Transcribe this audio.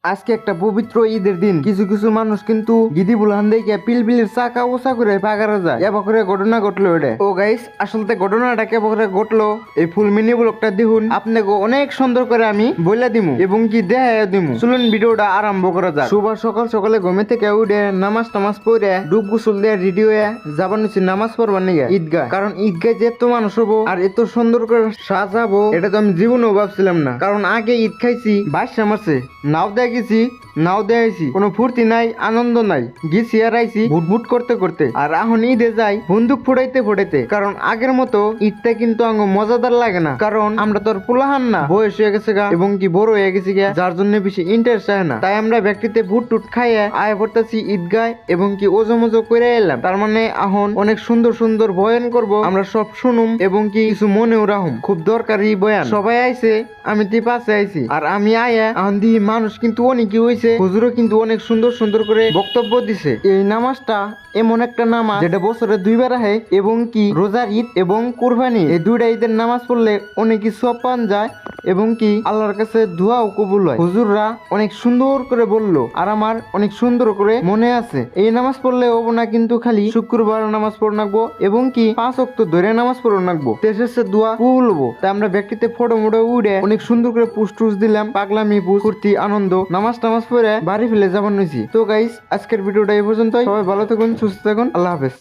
আজকে একটা পবিত্র ঈদের দিন। কিছু কিছু মানুষ কিন্তু গিদি বুলহান দেখে পিলপিলের চাকা ওসা করে পাগারা যায়। এবার করে ঘটনা ঘটলো এটা। ও গাইস, আসলে ঘটনাটা কেবল করে ঘটলো এই ফুল মিনি ব্লগটা দেখুন। আপনাকে অনেক সুন্দর করে আমি বইলা দিমু এবং কি দেখাইয়া দিমু। চলুন ভিডিওটা আরম্ভ করা যাক। সুবার সকাল সকালে ঘুমে থেকে উঠে নামাজ টামাজ পড়ে ডুব গোসল দিয়ে রেডি হয়ে যাবার নিচ্ছি নামাজ পড়বার নিয়ে ঈদগাহ। কারণ ঈদগাহ যে এত মানুষ হবো আর এত সুন্দর করে সাজাবো এটা তো আমি জীবনেও ভাবছিলাম না। কারণ আগে ঈদ খাইছি 22 মাসে, নাও গেছি, নাও দেখাইছি, কোনো ফুর্তি নাই, আনন্দ নাই, গেছি আর আইছি ভুটভুট করতে করতে। আর এখন ঈদে যাই বন্দুক ফুটাইতে ফুটাইতে। কারণ আগের মতো ঈদটা কিন্তু আঙ্গ মজাদার লাগে না। কারণ আমরা তো আর পোলাহান না, বয়স হয়ে গেছে গা এবং কি বড় হয়ে গেছি গা, যার জন্য বেশি ইন্টারেস্ট হয় না। তাই আমরা ব্যক্তিতে ভুট টুট খাইয়ে আয় পড়তেছি ঈদগায় এবং কি ওজো মজো করে এলাম। তার মানে এখন অনেক সুন্দর সুন্দর বয়ান করব, আমরা সব শুনুম এবং কি কিছু মনেও রাখুম। খুব দরকারি বয়ান। সবাই আইছে, আমি তি পাশে আইছি। আর আমি আয়া এখন দিই মানুষ কিন্তু অনেকই হয়েছে, হুজুরও কিন্তু অনেক সুন্দর সুন্দর করে বক্তব্য দিছে। এই নামাজটা এমন একটা নামাজ যেটা বছরে 2 বার আহে এবং কি রোজার ঈদ এবং কুরবানি এই 2টা ঈদের নামাজ পড়লে অনেক কিছু পান যায় এবং কি আল্লাহর কাছে দোয়াও কবুল হয়। হুজুররা অনেক সুন্দর করে বললো আর আমার অনেক সুন্দর করে মনে আছে। এই নামাজ পড়লে হবো না কিন্তু খালি শুক্রবার নামাজ পড় নাকবো এবং কি 5 ওয়াক্ত ধরে নামাজ পড় নাকবো। শেষে দোয়া কবুল হবো। তাই আমরা ব্যক্তিতে ফটো মোটো উড়ে অনেক সুন্দর করে পুষ টুস দিলাম, পাগলামি ফুর্তি আনন্দ নামাজ টামাজ পড়ে বাড়ি ফেলে যাবার নইছি। তো গাইস, আজকের ভিডিওটা এই পর্যন্তই। সবাই ভালো থাকুন, সুস্থ থাকুন, আল্লাহ হাফেজ।